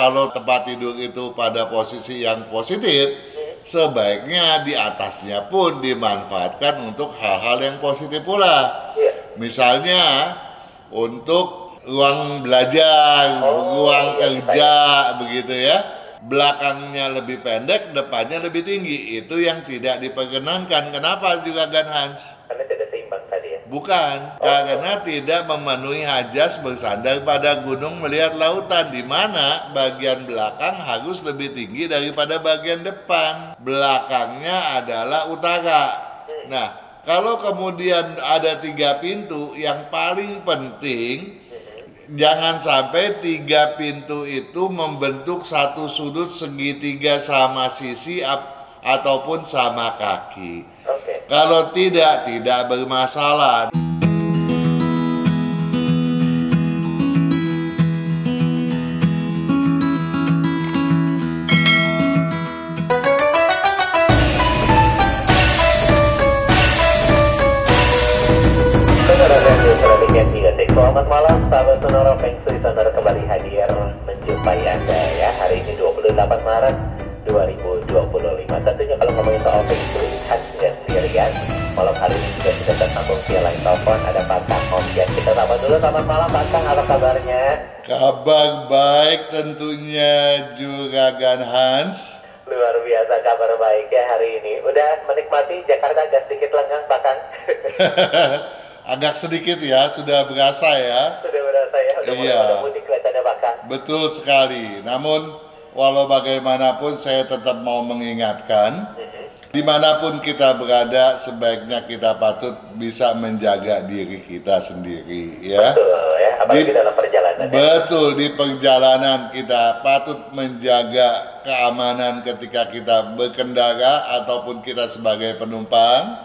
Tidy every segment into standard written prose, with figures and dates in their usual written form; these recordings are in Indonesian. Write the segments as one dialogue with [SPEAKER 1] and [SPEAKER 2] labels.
[SPEAKER 1] kalau tempat tidur itu pada posisi yang positif, sebaiknya di atasnya pun dimanfaatkan untuk hal-hal yang positif pula. Misalnya untuk ruang belajar, ruang kerja, begitu ya. Belakangnya lebih pendek, depannya lebih tinggi. Itu yang tidak diperkenankan. Kenapa juga Gan Hans?
[SPEAKER 2] Karena tidak seimbang tadi ya?
[SPEAKER 1] Bukan, karena tidak memenuhi hajat bersandar pada gunung melihat lautan, di mana bagian belakang harus lebih tinggi daripada bagian depan. Belakangnya adalah utara. Nah, kalau kemudian ada 3 pintu, yang paling penting jangan sampai 3 pintu itu membentuk satu sudut segitiga sama sisi ataupun sama kaki. Kalau tidak bermasalah.
[SPEAKER 2] Selamat malam sahabat Sonora Feng Shui Sonora, kembali hadir menjumpai Anda ya. Hari ini 28 Maret 2025. Tentunya kalau ngomongin soal Feng Shui khas dan sendirian, malam hari ini juga sudah tersambung via line telepon. Ada Pak Kang Homjan. Kita sapa dulu. Selamat malam Pak Kang, apa kabarnya?
[SPEAKER 1] Kabar baik tentunya juga Gan Hans.
[SPEAKER 2] Luar biasa kabar baik ya hari ini. Udah menikmati Jakarta agak sedikit lengang Pak Kang?
[SPEAKER 1] Agak sedikit ya, sudah berasa ya.
[SPEAKER 2] Sudah berasa ya, udah mudik kelihatannya Pak Kang.
[SPEAKER 1] Betul sekali. Namun walau bagaimanapun saya tetap mau mengingatkan, dimanapun kita berada sebaiknya kita patut bisa menjaga diri kita sendiri ya.
[SPEAKER 2] Betul ya, apalagi dalam perjalanan.
[SPEAKER 1] Betul, di perjalanan kita patut menjaga keamanan ketika kita berkendara ataupun kita sebagai penumpang.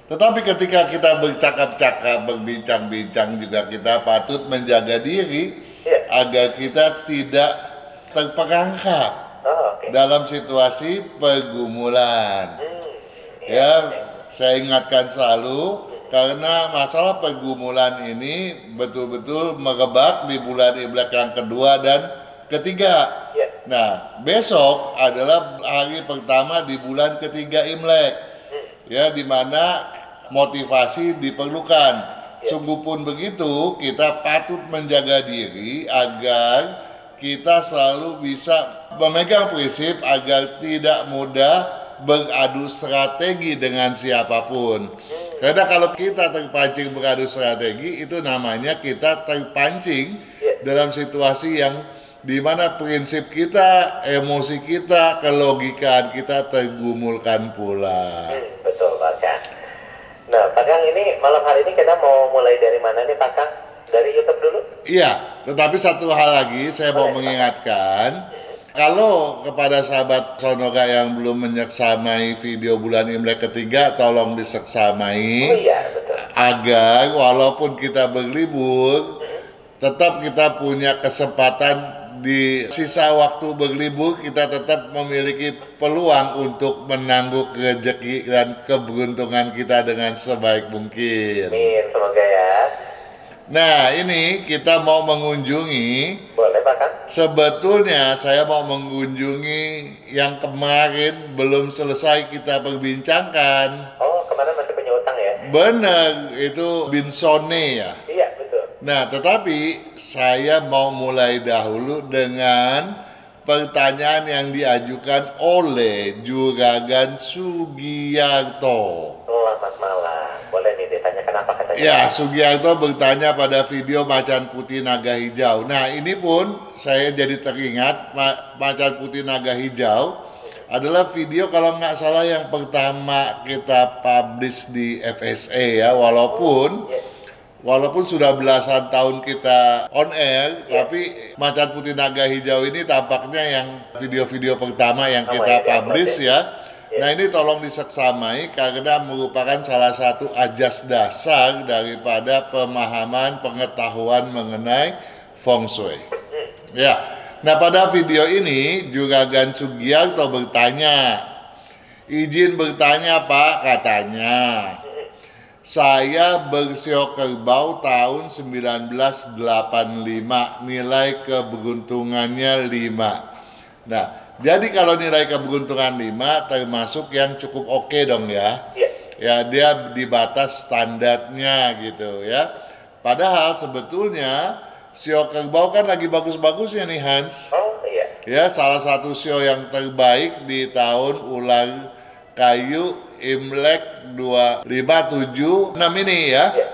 [SPEAKER 1] Tetapi ketika kita bercakap-cakap, berbincang-bincang juga kita patut menjaga diri agar kita tidak terperangkap dalam situasi pergumulan. Saya ingatkan selalu karena masalah pergumulan ini betul-betul merebak di bulan Imlek yang kedua dan ketiga. Nah, besok adalah hari pertama di bulan ketiga Imlek. Ya, di mana motivasi diperlukan. Sungguh pun begitu, kita patut menjaga diri agar kita selalu bisa memegang prinsip agar tidak mudah beradu strategi dengan siapapun. Karena kalau kita terpancing beradu strategi, itu namanya kita terpancing dalam situasi yang di mana prinsip kita, emosi kita, kelogikaan kita tergumulkan pula.
[SPEAKER 2] Betul Pak Kang. Nah Pak Kang, ini malam hari ini kita mau mulai dari mana nih Pak Kang? Dari YouTube dulu?
[SPEAKER 1] Iya, tetapi satu hal lagi saya mau mengingatkan. Kalau kepada sahabat Sonora yang belum menyeksamai video bulan Imlek ketiga, tolong diseksamai.
[SPEAKER 2] Betul.
[SPEAKER 1] Agar walaupun kita berlibur, tetap kita punya kesempatan di sisa waktu berlibur kita tetap memiliki peluang untuk menangguk rezeki dan keberuntungan kita dengan sebaik mungkin.
[SPEAKER 2] Amin, semoga ya.
[SPEAKER 1] Nah, ini kita mau mengunjungi.
[SPEAKER 2] Boleh Pak Kang?
[SPEAKER 1] Sebetulnya saya mau mengunjungi yang kemarin belum selesai kita perbincangkan.
[SPEAKER 2] Oh, kemarin masih punya utang ya?
[SPEAKER 1] Benar, itu Binsone ya.
[SPEAKER 2] Iya, betul.
[SPEAKER 1] Nah, tetapi saya mau mulai dahulu dengan pertanyaan yang diajukan oleh Juragan Sugiyarto.
[SPEAKER 2] Selamat malam. Boleh nih ditanyakan apa katanya?
[SPEAKER 1] Ya, Sugiyarto bertanya pada video Macan Putih Naga Hijau. Nah, ini pun saya jadi teringat Macan Putih Naga Hijau adalah video kalau nggak salah yang pertama kita publish di FSA ya, walaupun sudah belasan tahun kita on air, tapi Macan Putih Naga Hijau ini tampaknya yang video-video pertama yang kita publish ya. Nah, ini tolong diseksamai karena merupakan salah satu ajas dasar daripada pemahaman pengetahuan mengenai Feng Shui. Ya, nah pada video ini Juragan Sugiyarto bertanya, izin bertanya Pak, katanya. Saya bersio kerbau tahun 1985, nilai keberuntungannya 5. Nah, jadi kalau nilai keberuntungan 5 termasuk yang cukup oke dong ya.
[SPEAKER 2] Iya.
[SPEAKER 1] Ya, dia di batas standarnya gitu ya. Padahal sebetulnya sio kerbau kan lagi bagus-bagusnya nih Hans.
[SPEAKER 2] Oh iya.
[SPEAKER 1] Ya, salah satu sio yang terbaik di tahun ular kayu Imlek 2576 ini ya.
[SPEAKER 2] Iya.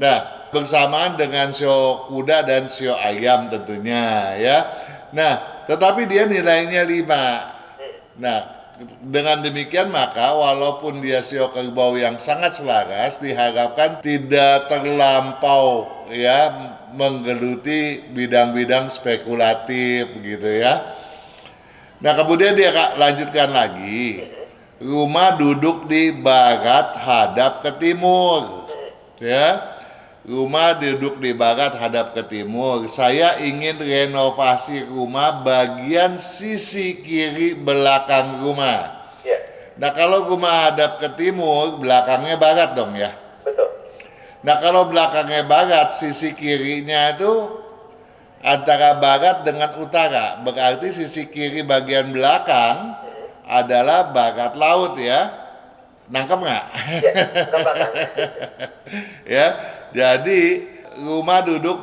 [SPEAKER 1] Nah, bersamaan dengan sio kuda dan sio ayam tentunya ya. Nah, tetapi dia nilainya 5. Nah, dengan demikian maka walaupun dia sio kerbau yang sangat selaras, diharapkan tidak terlampau ya menggeluti bidang-bidang spekulatif gitu ya. Nah, kemudian dia lanjutkan lagi. Rumah duduk di barat hadap ke timur. Ya. Rumah duduk di barat hadap ke timur. Saya ingin renovasi rumah bagian sisi kiri belakang rumah.
[SPEAKER 2] Iya.
[SPEAKER 1] Nah, kalau rumah hadap ke timur, belakangnya barat dong ya.
[SPEAKER 2] Betul.
[SPEAKER 1] Nah, kalau belakangnya barat, sisi kirinya itu antara barat dengan utara. Berarti sisi kiri bagian belakang adalah barat laut ya. Nangkep nggak?
[SPEAKER 2] Iya. Nambahkan.
[SPEAKER 1] Ya, jadi rumah duduk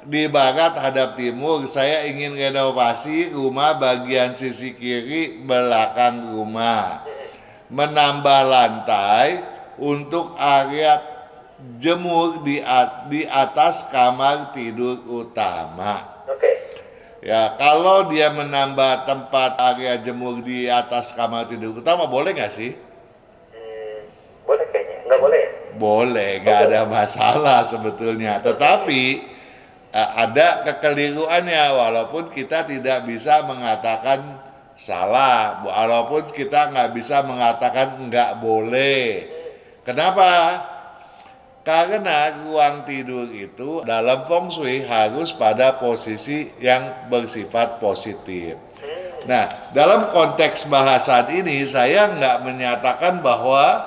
[SPEAKER 1] di barat hadap timur. Saya ingin renovasi rumah bagian sisi kiri belakang rumah. Menambah lantai untuk area jemur di atas kamar tidur utama.
[SPEAKER 2] Oke.
[SPEAKER 1] Ya, kalau dia menambah tempat area jemur di atas kamar tidur utama, boleh nggak sih?
[SPEAKER 2] Boleh kayaknya. Nggak boleh ya?
[SPEAKER 1] Boleh, nggak ada masalah sebetulnya. Tetapi ada kekeliruannya, walaupun kita tidak bisa mengatakan salah, walaupun kita nggak bisa mengatakan nggak boleh. Kenapa? Karena ruang tidur itu dalam feng shui harus pada posisi yang bersifat positif. Nah, dalam konteks bahasan ini saya nggak menyatakan bahwa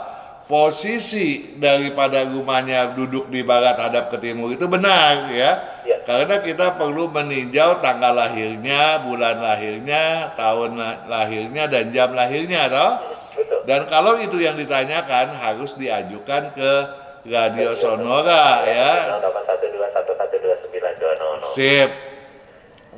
[SPEAKER 1] posisi daripada rumahnya duduk di barat hadap ke timur itu benar ya.
[SPEAKER 2] Ya.
[SPEAKER 1] Karena kita perlu meninjau tanggal lahirnya, bulan lahirnya, tahun lahirnya, dan jam lahirnya toh.
[SPEAKER 2] Betul.
[SPEAKER 1] Dan kalau itu yang ditanyakan harus diajukan ke Radio Sonora ya.
[SPEAKER 2] 0812112920.
[SPEAKER 1] Sip.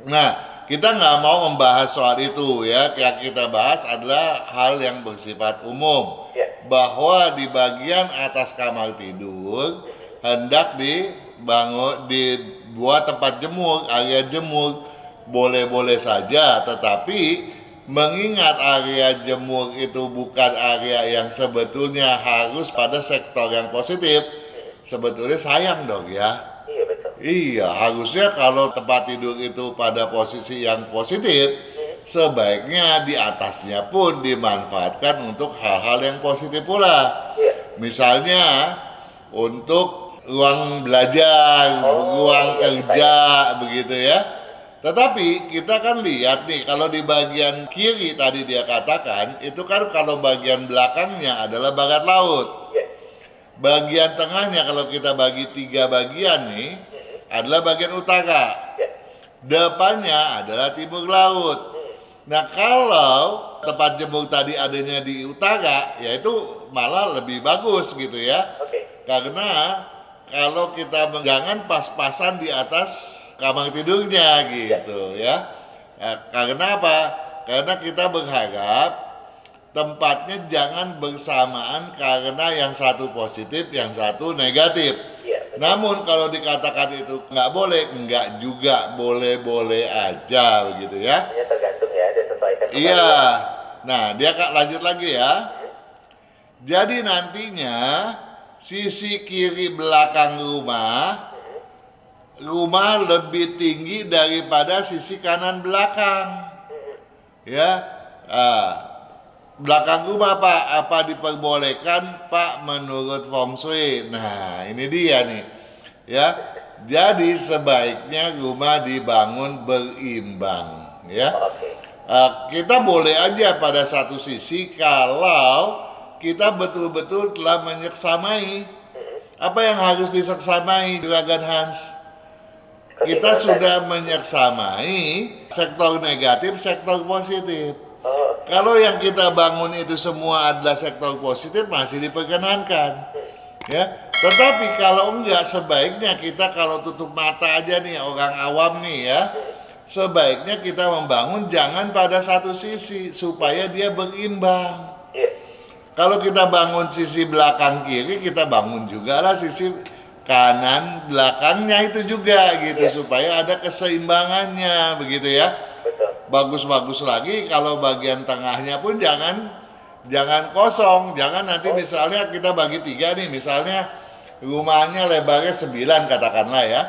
[SPEAKER 1] Nah, kita nggak mau membahas soal itu ya. Yang kita bahas adalah hal yang bersifat umum.
[SPEAKER 2] Ya.
[SPEAKER 1] Bahwa di bagian atas kamar tidur hendak dibuat tempat jemur, area jemur. Boleh-boleh saja, tetapi mengingat area jemur itu bukan area yang sebetulnya harus pada sektor yang positif, sebetulnya sayang dong ya.
[SPEAKER 2] Iya betul.
[SPEAKER 1] Iya, harusnya kalau tempat tidur itu pada posisi yang positif, sebaiknya di atasnya pun dimanfaatkan untuk hal-hal yang positif pula.
[SPEAKER 2] Iya.
[SPEAKER 1] Misalnya untuk ruang belajar, ruang kerja, begitu ya. Tetapi kita kan lihat nih, kalau di bagian kiri tadi dia katakan, itu kan kalau bagian belakangnya adalah barat laut.
[SPEAKER 2] Iya.
[SPEAKER 1] Bagian tengahnya kalau kita bagi 3 bagian nih, adalah bagian utara.
[SPEAKER 2] Iya.
[SPEAKER 1] Depannya adalah timur laut. Nah, kalau tempat jemur tadi adanya di utara, ya itu malah lebih bagus gitu ya.
[SPEAKER 2] Oke.
[SPEAKER 1] Karena kalau kita jangan pas-pasan di atas kamar tidurnya gitu ya. Nah, karena apa? Karena kita berharap tempatnya jangan bersamaan karena yang satu positif, yang satu negatif.
[SPEAKER 2] Iya.
[SPEAKER 1] Namun kalau dikatakan itu nggak boleh, nggak juga, boleh-boleh aja begitu ya.
[SPEAKER 2] Hanya tergantung ya, disesuaikan.
[SPEAKER 1] Iya. Nah, dia lanjut lagi ya. Jadi nantinya sisi kiri belakang rumah lebih tinggi daripada sisi kanan belakang. Ya. Belakang rumah Pak, apa diperbolehkan Pak menurut feng shui? Nah, ini dia nih. Ya. Jadi sebaiknya rumah dibangun berimbang, ya.
[SPEAKER 2] Oke.
[SPEAKER 1] Kita boleh aja pada satu sisi kalau kita betul-betul telah menyeksamai Apa yang harus disaksamai, Juragan Hans? Kita sudah menyaksamai sektor negatif, sektor positif. Kalau yang kita bangun itu semua adalah sektor positif, masih diperkenankan. Ya, tetapi kalau enggak, sebaiknya kita kalau tutup mata aja nih, orang awam nih ya, sebaiknya kita membangun jangan pada satu sisi supaya dia berimbang. Kalau kita bangun sisi belakang kiri, kita bangun juga lah sisi kanan belakangnya itu juga gitu, supaya ada keseimbangannya begitu ya. Bagus-bagus lagi kalau bagian tengahnya pun jangan kosong, jangan nanti misalnya kita bagi 3 nih, misalnya rumahnya lebarnya 9 katakanlah ya,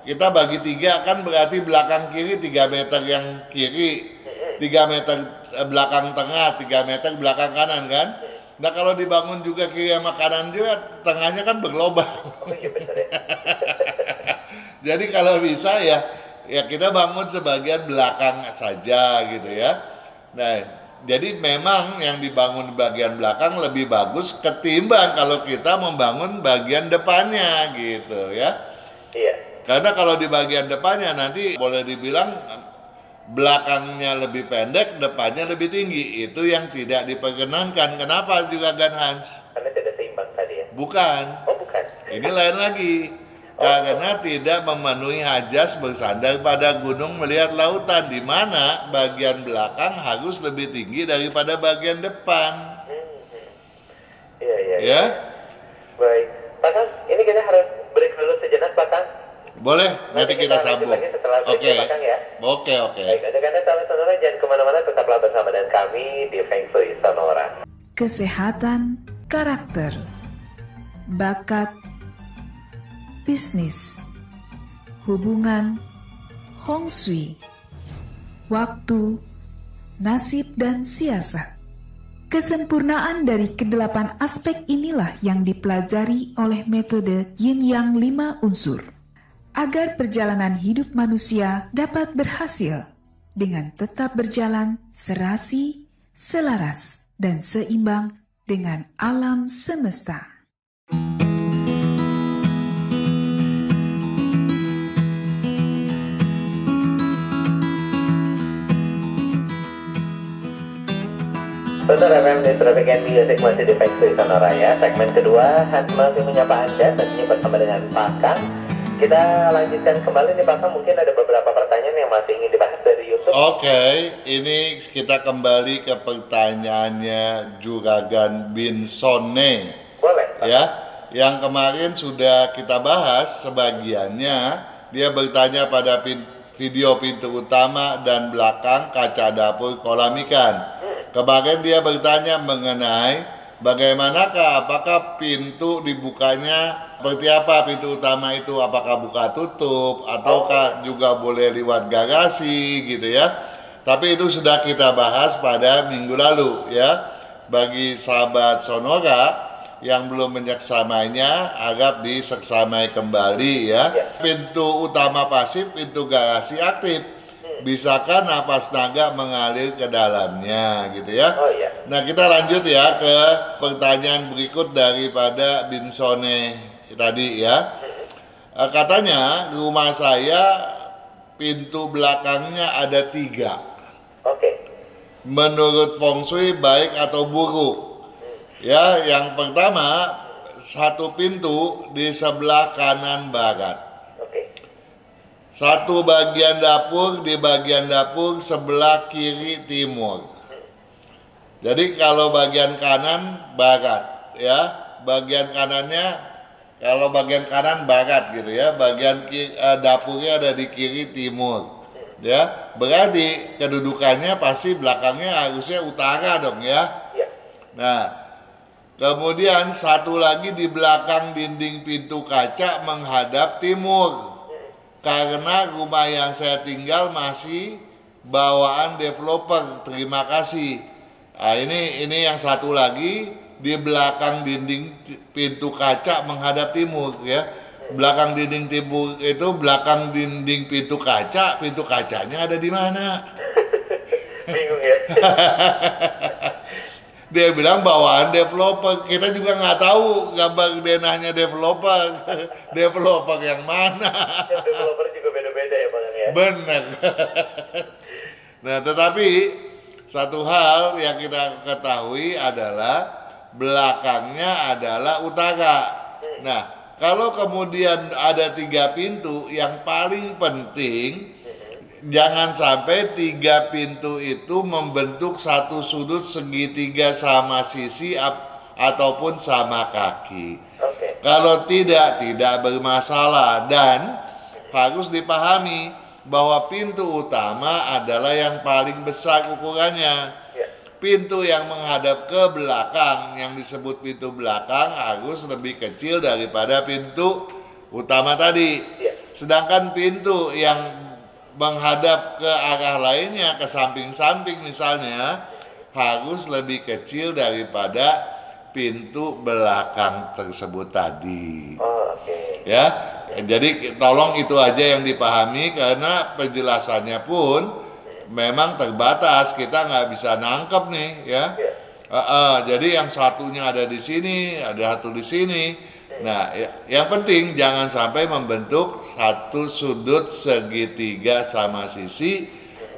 [SPEAKER 1] kita bagi 3 kan berarti belakang kiri 3 meter yang kiri, 3 meter belakang tengah, 3 meter belakang kanan kan. Nah kalau dibangun juga kiri sama kanan juga, tengahnya kan berlobang. Jadi kalau bisa ya kita bangun sebagian belakang saja gitu ya. Nah, jadi memang yang dibangun bagian belakang lebih bagus ketimbang kalau kita membangun bagian depannya gitu ya. Karena kalau di bagian depannya nanti boleh dibilang belakangnya lebih pendek, depannya lebih tinggi. Itu yang tidak diperkenankan. Kenapa Juragan Hans?
[SPEAKER 2] Karena tidak seimbang tadi ya?
[SPEAKER 1] Bukan.
[SPEAKER 2] Oh bukan.
[SPEAKER 1] Ini lain lagi. Karena tidak memenuhi hajat bersandar pada gunung melihat lautan, di mana bagian belakang harus lebih tinggi daripada bagian depan.
[SPEAKER 2] Iya.
[SPEAKER 1] Ya?
[SPEAKER 2] Baik. Pak Kang, ini kita harus break dulu sejenak Pak Kang.
[SPEAKER 1] Boleh, nanti kita sambung. Oke.
[SPEAKER 2] Ya?
[SPEAKER 1] Oke.
[SPEAKER 2] Baik, adik-adik sahabat Sonora, jangan kemana-mana, tetaplah bersama dengan kami di Feng Shui Sonora.
[SPEAKER 3] Kesehatan, karakter, bakat, bisnis, hubungan, Hong Shui, waktu, nasib, dan siasat. Kesempurnaan dari kedelapan aspek inilah yang dipelajari oleh metode Yin Yang 5 unsur. Agar perjalanan hidup manusia dapat berhasil dengan tetap berjalan serasi, selaras, dan seimbang dengan alam semesta.
[SPEAKER 2] Saudara FM di Traffic and Music masih di Feng Shui Sonora ya. Segmen kedua, Hans masih menyapa Anda, tentunya bersama dengan Pak Kang. Kita lanjutkan kembali nih Pak Kang, mungkin ada beberapa pertanyaan yang masih ingin dibahas dari YouTube.
[SPEAKER 1] Oke, ini kita kembali ke pertanyaannya Juragan Binsone.
[SPEAKER 2] Boleh Pak.
[SPEAKER 1] Ya, yang kemarin sudah kita bahas sebagiannya. Dia bertanya pada video pintu utama dan belakang kaca dapur kolam ikan. Kemarin dia bertanya mengenai bagaimanakah, apakah pintu dibukanya seperti apa, pintu utama itu apakah buka tutup ataukah juga boleh lewat garasi gitu ya. Tapi itu sudah kita bahas pada minggu lalu ya. Bagi sahabat Sonora yang belum menyaksamainya, agak disaksamai kembali ya. Pintu utama pasif, pintu garasi aktif. Bisakah napas naga mengalir ke dalamnya gitu ya. Nah kita lanjut ya ke pertanyaan berikut daripada Binsone tadi ya. Katanya rumah saya pintu belakangnya ada 3. Menurut Feng Shui baik atau buruk? Ya, yang pertama, satu pintu di sebelah kanan barat. Satu bagian dapur di bagian dapur sebelah kiri timur. Jadi kalau bagian kanan barat ya, bagian kanannya kalau bagian kanan barat gitu ya, bagian dapurnya ada di kiri timur. Ya, berarti kedudukannya pasti belakangnya harusnya utara dong ya. Nah, kemudian satu lagi di belakang dinding pintu kaca menghadap timur. Karena rumah yang saya tinggal masih bawaan developer. Terima kasih. Nah, ini yang satu lagi di belakang dinding pintu kaca menghadap timur ya. Belakang dinding timur itu belakang dinding pintu kacanya ada di mana?
[SPEAKER 2] Bingung ya.
[SPEAKER 1] Dia bilang bawaan developer. Kita juga nggak tahu gambar denahnya developer. Developer yang mana?
[SPEAKER 2] Developer juga beda-beda ya Bang ya.
[SPEAKER 1] Benar. Nah, tetapi satu hal yang kita ketahui adalah belakangnya adalah utara. Nah, kalau kemudian ada 3 pintu, yang paling penting jangan sampai 3 pintu itu membentuk satu sudut segitiga sama sisi ataupun sama kaki.
[SPEAKER 2] Oke.
[SPEAKER 1] Kalau tidak bermasalah, dan harus dipahami bahwa pintu utama adalah yang paling besar ukurannya.
[SPEAKER 2] Ya.
[SPEAKER 1] Pintu yang menghadap ke belakang, yang disebut pintu belakang, harus lebih kecil daripada pintu utama tadi.
[SPEAKER 2] Ya.
[SPEAKER 1] Sedangkan pintu yang menghadap ke arah lainnya, ke samping-samping misalnya, harus lebih kecil daripada pintu belakang tersebut tadi.
[SPEAKER 2] Oh, oke.
[SPEAKER 1] Ya, jadi tolong itu aja yang dipahami, karena penjelasannya pun memang terbatas, kita nggak bisa nangkep nih, ya. Jadi yang satunya ada di sini, ada satu di sini. Nah, yang penting jangan sampai membentuk satu sudut segitiga sama sisi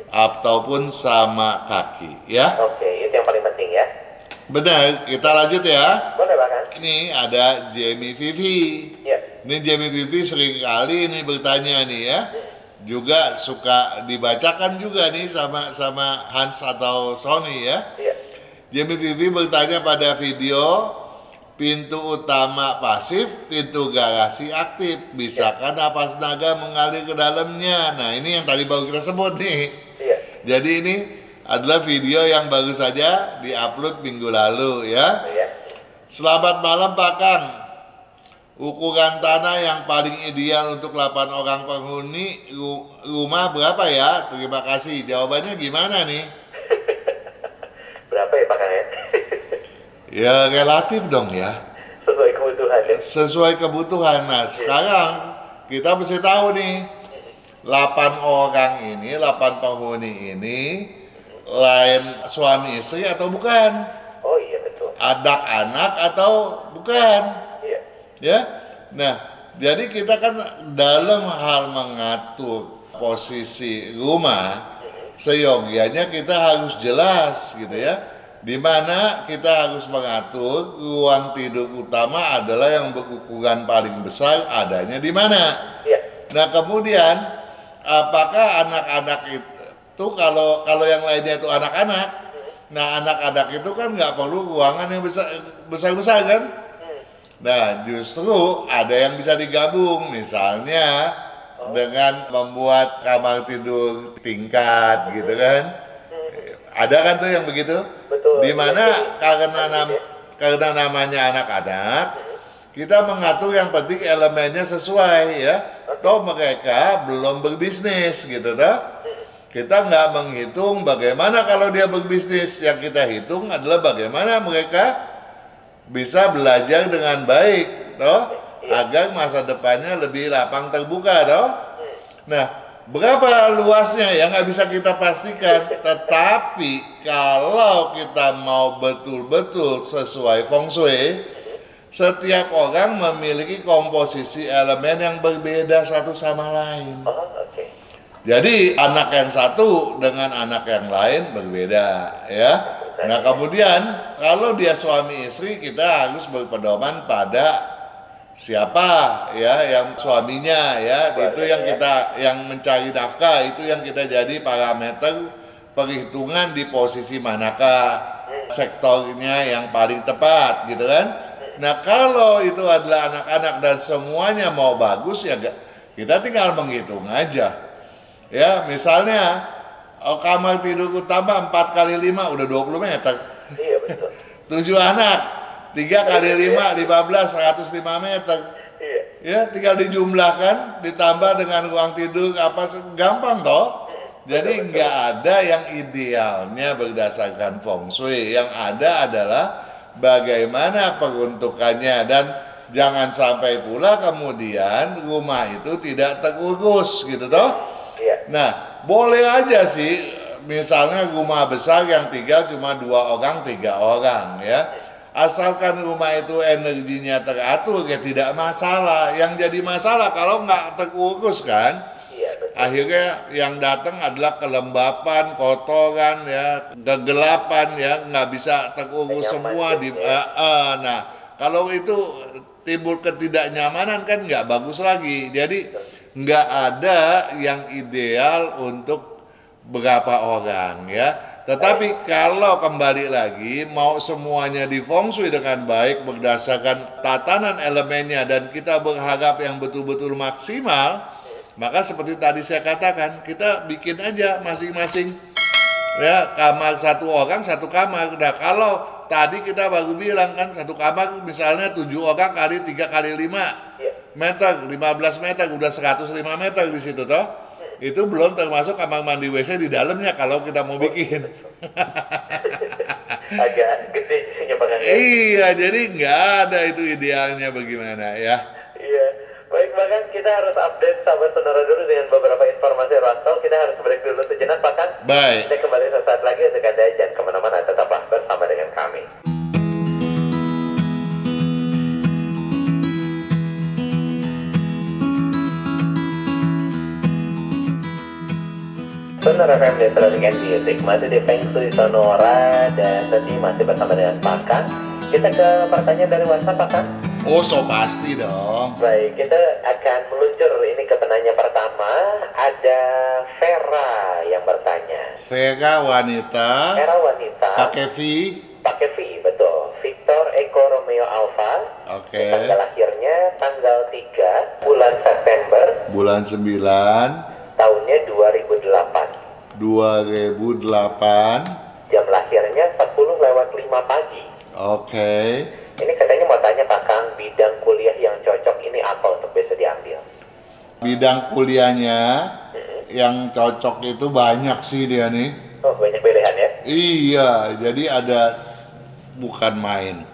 [SPEAKER 1] ataupun sama kaki, ya.
[SPEAKER 2] Oke, itu yang paling penting ya.
[SPEAKER 1] Benar, kita lanjut ya.
[SPEAKER 2] Boleh Bang?
[SPEAKER 1] Ini ada Jamie Vivi.
[SPEAKER 2] Ya.
[SPEAKER 1] Ini Jamie Vivi sering kali ini bertanya nih, ya. Juga suka dibacakan juga nih sama Hans atau Sony, ya.
[SPEAKER 2] Iya.
[SPEAKER 1] Jamie Vivi bertanya pada video, pintu utama pasif, pintu garasi aktif. Bisakah napas naga mengalir ke dalamnya? Nah, ini yang tadi baru kita sebut nih.
[SPEAKER 2] Iya.
[SPEAKER 1] Jadi ini adalah video yang baru saja diupload minggu lalu, ya.
[SPEAKER 2] Iya.
[SPEAKER 1] Selamat malam Pak Kang. Ukuran tanah yang paling ideal untuk 8 orang penghuni rumah berapa ya? Terima kasih. Jawabannya gimana nih?
[SPEAKER 2] Berapa ya Pak Kang ya?
[SPEAKER 1] Ya relatif dong ya.
[SPEAKER 2] Sesuai kebutuhan ya.
[SPEAKER 1] Sesuai kebutuhan. Nah, sekarang kita mesti tahu nih, 8 orang ini, 8 penghuni ini lain suami istri atau bukan?
[SPEAKER 2] Oh iya betul.
[SPEAKER 1] Anak-anak atau bukan?
[SPEAKER 2] Iya.
[SPEAKER 1] Ya. Nah, jadi kita kan dalam hal mengatur posisi rumah, seyogianya kita harus jelas gitu ya. Di mana kita harus mengatur ruang tidur utama adalah yang berukuran paling besar adanya di mana.
[SPEAKER 2] Iya.
[SPEAKER 1] Nah, kemudian apakah anak-anak itu kalau yang lainnya itu anak-anak, nah anak-anak itu kan nggak perlu ruangan yang besar-besar kan? Nah, justru ada yang bisa digabung, misalnya dengan membuat kamar tidur tingkat gitu kan? Ada kan tuh yang begitu?
[SPEAKER 2] Betul.
[SPEAKER 1] Dimana karena namanya anak-anak, kita mengatur yang penting elemennya sesuai ya. Toh mereka belum berbisnis gitu toh. Kita nggak menghitung bagaimana kalau dia berbisnis. Yang kita hitung adalah bagaimana mereka bisa belajar dengan baik toh, agar masa depannya lebih lapang terbuka toh. Nah, berapa luasnya ya nggak bisa kita pastikan, tetapi kalau kita mau betul-betul sesuai feng shui, setiap orang memiliki komposisi elemen yang berbeda satu sama lain.
[SPEAKER 2] Oh, oke.
[SPEAKER 1] Jadi anak yang satu dengan anak yang lain berbeda ya. Nah, kemudian kalau dia suami istri, kita harus berpedoman pada siapa ya yang suaminya ya, itu yang kita yang mencari nafkah, itu yang kita jadi parameter perhitungan di posisi manakah sektornya yang paling tepat gitu kan. Nah, kalau itu adalah anak-anak dan semuanya mau bagus ya kita tinggal menghitung aja ya. Misalnya kamar tidur utama 4 kali 5 udah 20 meter.
[SPEAKER 2] Iya betul.
[SPEAKER 1] 7 anak 3 kali 5 15 105 meter.
[SPEAKER 2] Iya.
[SPEAKER 1] Ya, tinggal dijumlahkan ditambah dengan ruang tidur apa gampang toh. Jadi nggak ada yang idealnya berdasarkan feng shui. Yang ada adalah bagaimana peruntukannya, dan jangan sampai pula kemudian rumah itu tidak terurus gitu toh.
[SPEAKER 2] Iya.
[SPEAKER 1] Nah, boleh aja sih misalnya rumah besar yang tinggal cuma 2 orang, 3 orang ya. Asalkan rumah itu energinya teratur ya tidak masalah. Yang jadi masalah kalau nggak terurus kan, akhirnya yang datang adalah kelembapan, kotoran ya, kegelapan ya, nggak bisa terurus semua di. Nah kalau itu timbul ketidaknyamanan kan nggak bagus lagi. Jadi nggak ada yang ideal untuk berapa orang ya. Tetapi kalau kembali lagi mau semuanya di feng shui dengan baik berdasarkan tatanan elemennya dan kita berharap yang betul-betul maksimal, maka seperti tadi saya katakan kita bikin aja masing-masing ya kamar 1 orang 1 kamar. Nah kalau tadi kita baru bilang kan 1 kamar misalnya 7 orang kali 3 kali 5 meter, 15 meter udah 105 meter di situ toh. Itu belum termasuk kamar mandi WC di dalamnya kalau kita mau bikin.
[SPEAKER 2] Agak gede sih Bang.
[SPEAKER 1] Iya, jadi nggak ada itu idealnya bagaimana ya.
[SPEAKER 2] Iya. Baik, bahkan kita harus update sahabat sonora dulu dengan beberapa informasi Rantau. Kita harus break dulu sejenak bahkan.
[SPEAKER 1] Baik.
[SPEAKER 2] Kita kembali sesaat lagi untuk Anda jangan kemana-mana, tetaplah bersama dengan kami. Sonora FM Electronic and Music masih di Feng Shui Sonora dan tadi masih bersama dengan Pakan. Kita ke pertanyaan dari WhatsApp Pakan.
[SPEAKER 1] Oh so pasti dong.
[SPEAKER 2] Baik, kita akan meluncur ini ke penanya pertama. Ada Vera yang bertanya.
[SPEAKER 1] Vera wanita.
[SPEAKER 2] Vera wanita.
[SPEAKER 1] Pakai V.
[SPEAKER 2] Pakai V, betul. Victor Eko Romeo Alpha.
[SPEAKER 1] Oke.
[SPEAKER 2] Tanggal lahirnya tanggal 3 bulan September.
[SPEAKER 1] Bulan 9.
[SPEAKER 2] Tahunnya 2008.
[SPEAKER 1] 2008.
[SPEAKER 2] Jam lahirnya 10:05 pagi.
[SPEAKER 1] Oke.
[SPEAKER 2] Ini katanya mau tanya Pak Kang, bidang kuliah yang cocok ini apa untuk bisa diambil?
[SPEAKER 1] Bidang kuliahnya yang cocok itu banyak sih dia nih.
[SPEAKER 2] Oh, banyak pilihan ya?
[SPEAKER 1] Iya, jadi ada bukan main.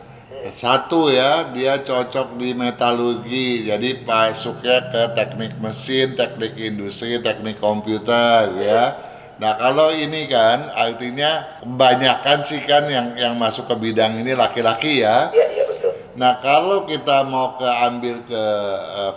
[SPEAKER 1] Satu ya, dia cocok di metalurgi, jadi masuknya ke teknik mesin, teknik industri, teknik komputer ya. Nah kalau ini kan artinya kebanyakan sih kan yang masuk ke bidang ini laki-laki ya.
[SPEAKER 2] Iya betul.
[SPEAKER 1] Nah kalau kita mau ambil ke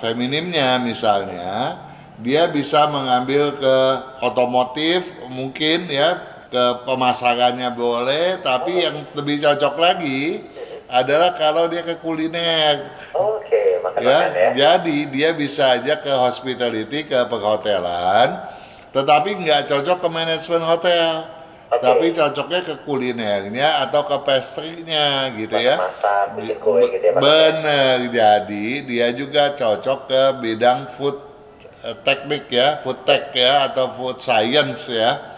[SPEAKER 1] feminimnya misalnya, dia bisa mengambil ke otomotif mungkin ya, ke pemasarannya boleh, tapi yang lebih cocok lagi adalah kalau dia ke kuliner.
[SPEAKER 2] Oke, makanan ya.
[SPEAKER 1] Jadi dia bisa aja ke hospitality, ke perhotelan, tetapi nggak cocok ke manajemen hotel. Tapi cocoknya ke kulinernya atau ke pastry-nya gitu ya.
[SPEAKER 2] Masak, bikin kue gitu ya.
[SPEAKER 1] Bener, jadi dia juga cocok ke bidang food teknik ya, food tech ya, atau food science ya.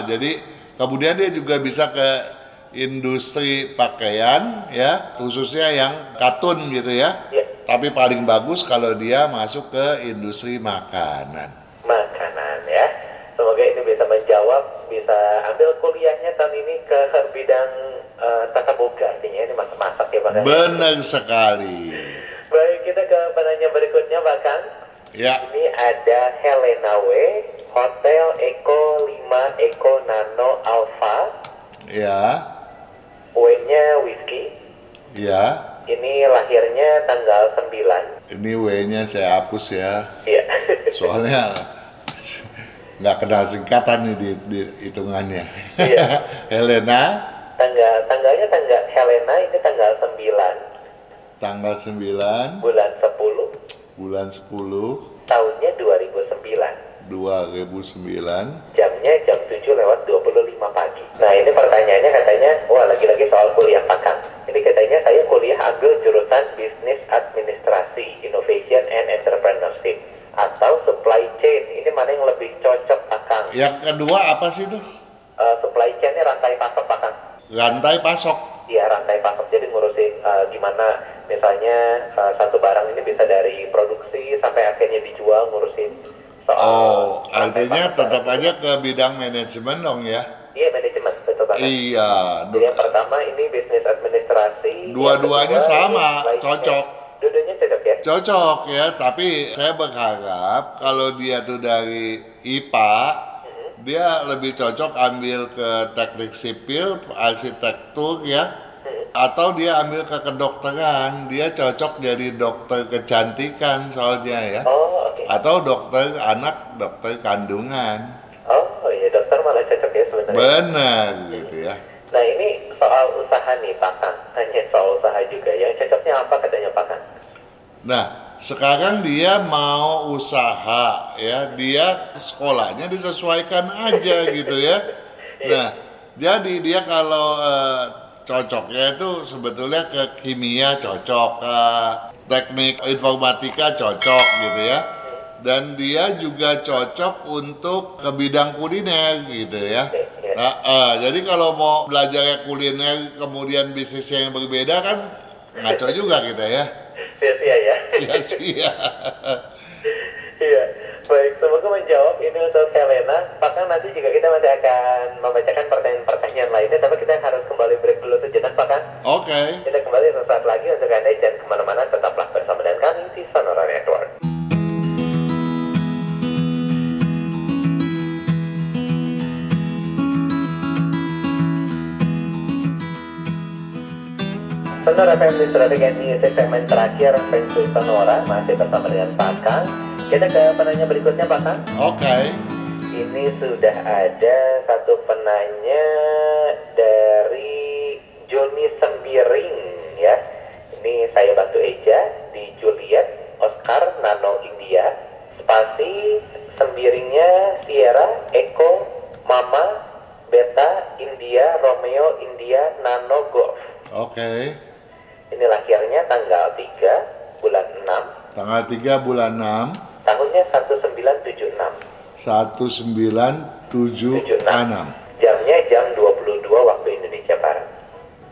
[SPEAKER 1] Jadi kemudian dia juga bisa ke industri pakaian ya, khususnya yang katun gitu ya. Tapi paling bagus kalau dia masuk ke industri makanan.
[SPEAKER 2] Makanan ya. Semoga ini bisa menjawab, bisa ambil kuliahnya tahun ini ke bidang tata boga, artinya ini masak-masak ya Pak.
[SPEAKER 1] Benar sekali.
[SPEAKER 2] Baik, kita ke penanya berikutnya bahkan.
[SPEAKER 1] Ya.
[SPEAKER 2] Ini ada Helena W, Hotel Eko 5 Eko Nano Alpha.
[SPEAKER 1] Ya.
[SPEAKER 2] W-nya whisky.
[SPEAKER 1] Ya.
[SPEAKER 2] Ini lahirnya tanggal 9.
[SPEAKER 1] Ini W-nya saya hapus ya.
[SPEAKER 2] Iya.
[SPEAKER 1] Soalnya nggak kenal singkatan nih di hitungannya.
[SPEAKER 2] Iya.
[SPEAKER 1] Helena.
[SPEAKER 2] Tanggalnya Helena ini tanggal 9.
[SPEAKER 1] Tanggal 9.
[SPEAKER 2] Bulan 10.
[SPEAKER 1] Bulan 10.
[SPEAKER 2] Tahunnya 2009.
[SPEAKER 1] 2009.
[SPEAKER 2] Jamnya jam 7:25 pagi. Nah ini pertanyaannya katanya, wah lagi-lagi soal kuliah Pakang. Ini katanya saya kuliah ambil jurusan Bisnis Administrasi, Innovation and Entrepreneurship atau Supply Chain. Ini mana yang lebih cocok Pakang?
[SPEAKER 1] Yang kedua apa sih itu?
[SPEAKER 2] Supply Chain-nya rantai pasok Pakang.
[SPEAKER 1] Rantai pasok.
[SPEAKER 2] Iya rantai pasok. Jadi ngurusin gimana misalnya satu barang ini bisa dari produksi sampai akhirnya dijual, ngurusin soal.
[SPEAKER 1] Artinya tetap aja ke bidang manajemen dong ya?
[SPEAKER 2] Iya manajemen, betul banget.
[SPEAKER 1] Iya.
[SPEAKER 2] Jadi yang pertama ini bisnis administrasi.
[SPEAKER 1] Dua-duanya sama, cocok.
[SPEAKER 2] Dua-duanya cocok ya?
[SPEAKER 1] Cocok ya, tapi saya berharap kalau dia tuh dari IPA, dia lebih cocok ambil ke teknik sipil, arsitektur ya, atau dia ambil ke kedokteran. Dia cocok jadi dokter kecantikan soalnya ya,
[SPEAKER 2] Oh, oke.
[SPEAKER 1] atau dokter anak, dokter kandungan.
[SPEAKER 2] Oh iya, dokter malah cocok ya sebenarnya.
[SPEAKER 1] Benar gitu ya.
[SPEAKER 2] Nah ini soal usaha nih Pak Kang, hanya soal usaha juga. Yang cocoknya apa katanya Pak Kang?
[SPEAKER 1] Nah, sekarang dia mau usaha ya, dia sekolahnya disesuaikan aja gitu ya. Nah, jadi dia kalau cocoknya itu sebetulnya ke kimia cocok, ke teknik informatika cocok gitu ya. Dan dia juga cocok untuk ke bidang kuliner gitu ya. Nah, jadi kalau mau belajarnya kuliner kemudian bisnisnya yang berbeda kan ngaco juga kita ya.
[SPEAKER 2] Sia-sia ya.
[SPEAKER 1] Sia-sia.
[SPEAKER 2] Iya, baik. Semoga menjawab ini untuk Helena. Pak Kang, nanti juga kita masih akan membacakan pertanyaan-pertanyaan lainnya, tapi kita harus kembali break dulu sejenak Pak Kang.
[SPEAKER 1] Oke.
[SPEAKER 2] Kita kembali sesaat lagi untuk Anda, jangan kemana-mana, tetaplah bersama dengan kami di Sonora Network. Sonora Family Strategi Music segmen terakhir Feng Shui Sonora masih bersama dengan Pak Kang. Kita ke penanya berikutnya Pak Kang.
[SPEAKER 1] Oke.
[SPEAKER 2] Ini sudah ada satu penanya dari Joni Sembiring ya. Ini saya bantu Eja di Juliet Oscar Nano India. Spasi Sembiringnya Sierra Echo Mama Beta India Romeo India Nano Golf.
[SPEAKER 1] Oke.
[SPEAKER 2] Ini lahirnya tanggal 3 bulan 6.
[SPEAKER 1] Tanggal 3 bulan 6
[SPEAKER 2] Tahunnya 1976.
[SPEAKER 1] 1976.
[SPEAKER 2] Jamnya jam 22 waktu Indonesia Barat.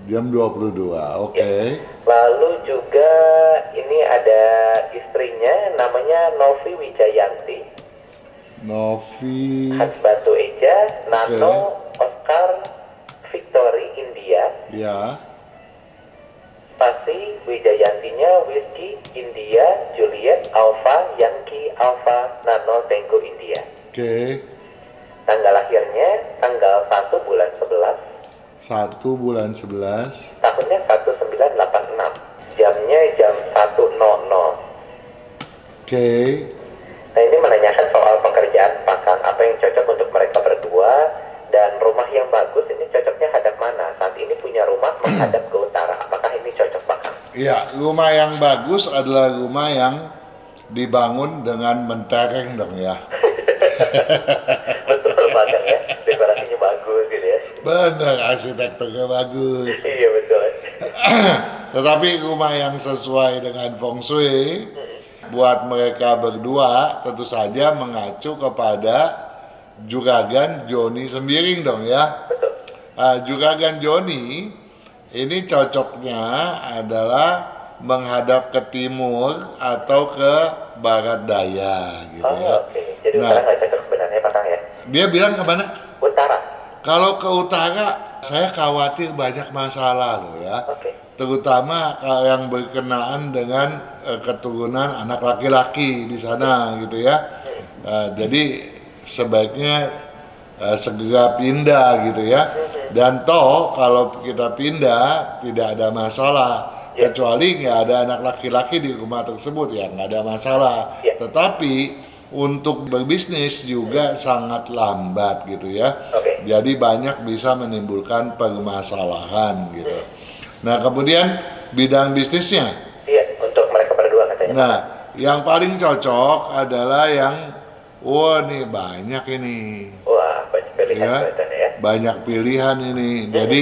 [SPEAKER 1] Jam 22. Oke.
[SPEAKER 2] Ya. Lalu juga ini ada istrinya namanya Novi Wijayanti.
[SPEAKER 1] Novi.
[SPEAKER 2] Khas Batu Eja, Nano Oscar Victory India.
[SPEAKER 1] Ya.
[SPEAKER 2] Spasi Wijayantinya Whiskey India Juliet Alpha Yankee Alpha Nano Tango India.
[SPEAKER 1] Oke.
[SPEAKER 2] Tanggal lahirnya tanggal 1 bulan 11.
[SPEAKER 1] 1 bulan 11.
[SPEAKER 2] Tahunnya 1986. Jamnya jam 1.00.
[SPEAKER 1] Oke.
[SPEAKER 2] Nah ini menanyakan soal pekerjaan Pak Kang, apa yang cocok untuk mereka berdua, dan rumah yang bagus ini cocoknya hadap mana? Saat ini punya rumah menghadap ke utara, apakah ini cocok Pak Kang?
[SPEAKER 1] Iya, rumah yang bagus adalah rumah yang dibangun dengan mentereng dong ya.
[SPEAKER 2] Betul Pak Kang ya, dekorasinya bagus gitu ya.
[SPEAKER 1] Benar, arsitekturnya bagus.
[SPEAKER 2] Iya betul.
[SPEAKER 1] Tetapi rumah yang sesuai dengan feng shui buat mereka berdua tentu saja mengacu kepada Juragan Joni Sembiring dong ya.
[SPEAKER 2] Betul.
[SPEAKER 1] Juragan Joni ini cocoknya adalah menghadap ke timur atau ke barat daya gitu ya.
[SPEAKER 2] Oke. Jadi utara nggak cocok sebenarnya Pak Kang ya?
[SPEAKER 1] Dia bilang kemana?
[SPEAKER 2] Utara.
[SPEAKER 1] Kalau ke utara saya khawatir banyak masalah loh ya.
[SPEAKER 2] Oke.
[SPEAKER 1] Terutama yang berkenaan dengan keturunan anak laki-laki di sana gitu ya. Jadi sebaiknya segera pindah gitu ya. Dan toh kalau kita pindah tidak ada masalah, kecuali nggak ada anak laki-laki di rumah tersebut ya nggak ada masalah. Tetapi untuk berbisnis juga sangat lambat gitu ya. Jadi banyak bisa menimbulkan permasalahan gitu. Nah kemudian bidang bisnisnya.
[SPEAKER 2] Iya, untuk mereka berdua katanya.
[SPEAKER 1] Nah yang paling cocok adalah yang, wah nih banyak ini.
[SPEAKER 2] Wah, banyak pilihan
[SPEAKER 1] Ya,
[SPEAKER 2] kelihatannya ya.
[SPEAKER 1] banyak pilihan ini. Jadi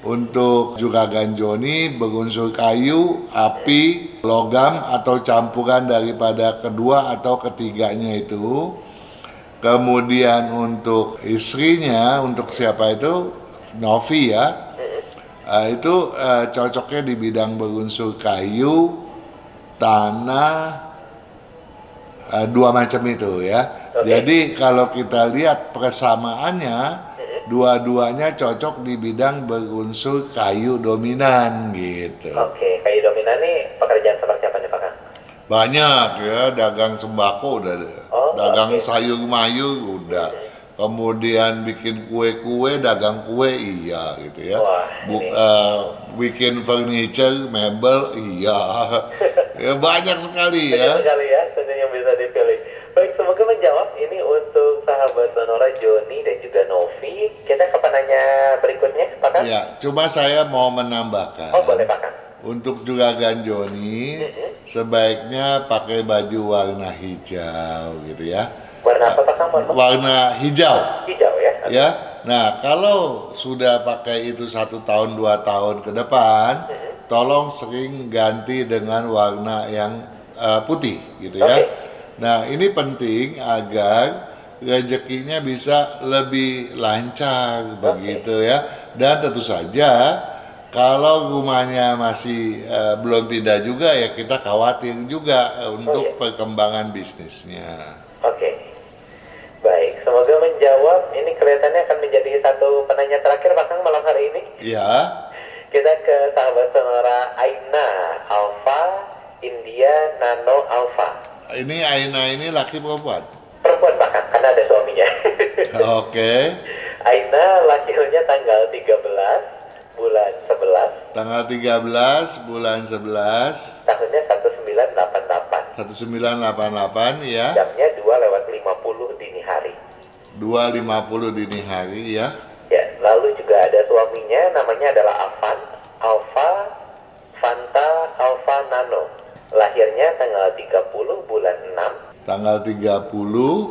[SPEAKER 1] untuk Juragan Joni berunsur kayu, api, logam atau campuran daripada kedua atau ketiganya itu. Kemudian untuk istrinya, untuk siapa itu? Novi ya. Itu cocoknya di bidang berunsur kayu, tanah, dua macam itu ya. Jadi kalau kita lihat persamaannya, dua-duanya cocok di bidang berunsur kayu dominan gitu.
[SPEAKER 2] Oke, kayu dominan nih pekerjaan seperti apa nih Pak Kang?
[SPEAKER 1] Banyak ya, dagang sembako udah, dagang sayur mayur udah, kemudian bikin kue-kue, dagang kue, iya gitu ya.
[SPEAKER 2] Wah,
[SPEAKER 1] Bikin furniture, mebel, iya. Ya, banyak sekali ya.
[SPEAKER 2] Banyak sekali ya, tentunya yang bisa dipilih. Baik, semoga menjawab ini untuk sahabat Sonora Joni dan juga Novi. Kita ke penanya berikutnya, Pak Kang?
[SPEAKER 1] Ya, cuma saya mau menambahkan.
[SPEAKER 2] Oh, boleh Pak Kang.
[SPEAKER 1] Untuk juragan Joni, sebaiknya pakai baju warna hijau gitu ya.
[SPEAKER 2] Warna apa Pak Kang?
[SPEAKER 1] Warna hijau.
[SPEAKER 2] Hijau ya?
[SPEAKER 1] Ya, nah kalau sudah pakai itu 1 tahun 2 tahun ke depan, tolong sering ganti dengan warna yang putih gitu ya.
[SPEAKER 2] Oke.
[SPEAKER 1] Nah ini penting agar rezekinya bisa lebih lancar begitu ya. Dan tentu saja kalau rumahnya masih belum pindah juga ya kita khawatir juga untuk perkembangan bisnisnya.
[SPEAKER 2] Oke. Baik, semoga menjawab. Ini kelihatannya akan menjadi satu penanya terakhir Pak Kang malam hari ini.
[SPEAKER 1] Ya.
[SPEAKER 2] Kita ke sahabat Sonora Aina Alfa India Nano Alfa.
[SPEAKER 1] Ini Aina ini laki perempuan?
[SPEAKER 2] Perempuan Pak Kang, karena ada suaminya.
[SPEAKER 1] Oke.
[SPEAKER 2] Aina lahirnya tanggal 13 bulan 11.
[SPEAKER 1] Tanggal 13 bulan 11
[SPEAKER 2] Tahunnya 1988.
[SPEAKER 1] 1988 ya.
[SPEAKER 2] Jamnya 2:50 dini hari.
[SPEAKER 1] 2.50 dini hari ya.
[SPEAKER 2] Ya, lalu juga ada suaminya, namanya adalah Afan, Alfa, Fanta, Alfa Nano. Lahirnya tanggal 30 bulan 6.
[SPEAKER 1] Tanggal 30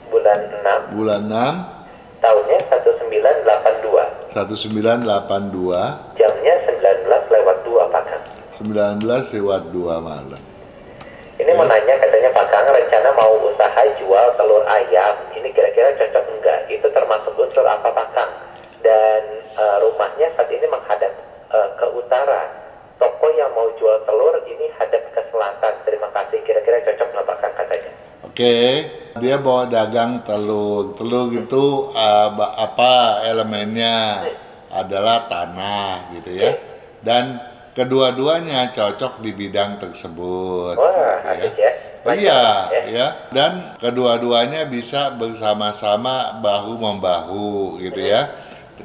[SPEAKER 2] Bulan 6.
[SPEAKER 1] bulan 6
[SPEAKER 2] Tahunnya 1982.
[SPEAKER 1] 1982
[SPEAKER 2] Jamnya 19:02 Pak Kang.
[SPEAKER 1] 19:02 malam.
[SPEAKER 2] Ini mau nanya, katanya Pak Kang rencana mau usaha jual telur ayam. Ini kira-kira cocok enggak? Itu termasuk unsur apa Pak Kang? Dan rumahnya saat ini menghadap ke utara. Toko yang mau jual telur ini hadap ke selatan. Terima kasih. Kira-kira cocok nggak Pak Kang katanya?
[SPEAKER 1] Oke, dia bawa dagang telur. Telur itu apa elemennya? Adalah tanah gitu ya. Dan kedua-duanya cocok di bidang tersebut.
[SPEAKER 2] Wah,
[SPEAKER 1] gitu
[SPEAKER 2] asik ya.
[SPEAKER 1] Iya,
[SPEAKER 2] Ya.
[SPEAKER 1] ya. Dan kedua-duanya bisa bersama-sama bahu-membahu gitu ya.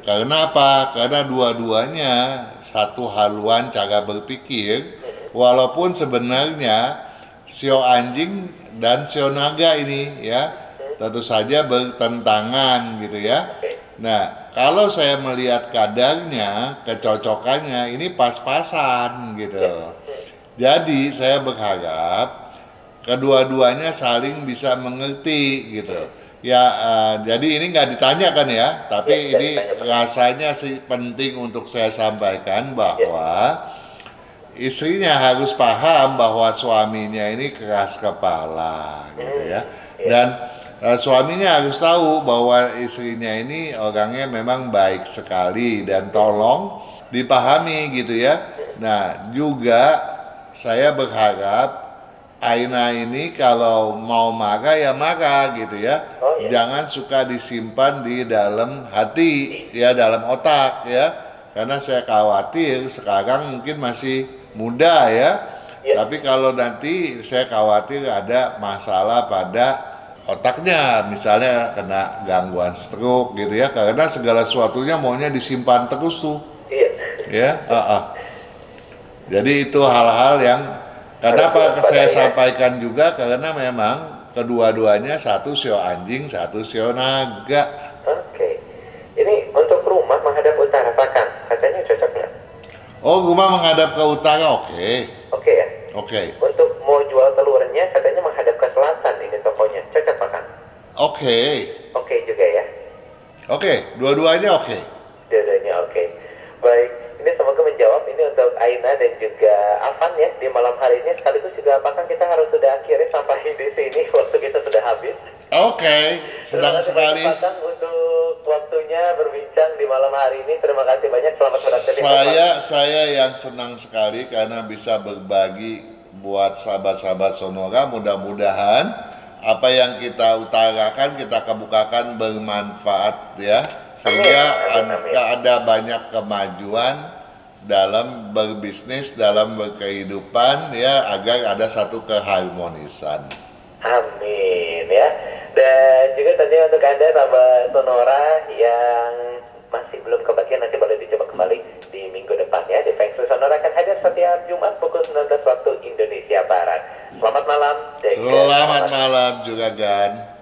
[SPEAKER 1] Karena apa? Karena dua-duanya satu haluan cara berpikir, walaupun sebenarnya sio anjing dan sio naga ini ya tentu saja bertentangan gitu ya. Nah, kalau saya melihat kadarnya, kecocokannya ini pas-pasan gitu. Jadi saya berharap kedua-duanya saling bisa mengerti gitu. Ya, jadi ini nggak ditanyakan ya, tapi ini rasanya sih penting untuk saya sampaikan bahwa istrinya harus paham bahwa suaminya ini keras kepala gitu ya. Dan suaminya harus tahu bahwa istrinya ini orangnya memang baik sekali dan tolong dipahami gitu ya. Nah, juga saya berharap Aina ini kalau mau marah ya marah gitu ya. Jangan suka disimpan di dalam hati ya, dalam otak ya. Karena saya khawatir sekarang mungkin masih muda ya. Tapi kalau nanti saya khawatir ada masalah pada otaknya, misalnya kena gangguan stroke gitu ya. Karena segala sesuatunya maunya disimpan terus tuh. Ya, Jadi itu hal-hal yang kenapa saya sampaikan juga karena memang kedua-duanya satu sio anjing, satu sio naga.
[SPEAKER 2] Oke. Ini untuk rumah menghadap utara Pak Kang, katanya cocok nggak?
[SPEAKER 1] Oh, rumah menghadap ke utara, oke.
[SPEAKER 2] Oke ya.
[SPEAKER 1] Oke.
[SPEAKER 2] Untuk mau jual telurnya katanya menghadap ke selatan ini tokonya, cocok Pak Kang?
[SPEAKER 1] Oke.
[SPEAKER 2] Oke juga ya.
[SPEAKER 1] Oke, dua-duanya oke.
[SPEAKER 2] Dua-duanya oke. Baik. Ini semoga menjawab ini untuk Aina dan juga Afan ya di malam hari ini. Sekaligus juga apakah kita harus sudah akhirnya sampai di sini, waktu kita sudah habis.
[SPEAKER 1] Oke, senang sekali.
[SPEAKER 2] Terima kasih Pak Kang untuk waktunya berbincang di malam hari ini. Terima kasih banyak, selamat beraktivitas.
[SPEAKER 1] Saya yang senang sekali karena bisa berbagi buat sahabat-sahabat Sonora. Mudah-mudahan apa yang kita utarakan, kita kemukakan bermanfaat ya. Sehingga ada banyak kemajuan dalam berbisnis, dalam berkehidupan ya, agar ada satu keharmonisan.
[SPEAKER 2] Amin ya. Dan juga tentunya untuk Anda sahabat Sonora yang masih belum kebagian, nanti boleh dicoba kembali di minggu depan ya. Di Feng Shui Sonora akan hadir setiap Jumat pukul 19 waktu Indonesia Barat. Selamat malam.
[SPEAKER 1] Selamat malam juga, Gan.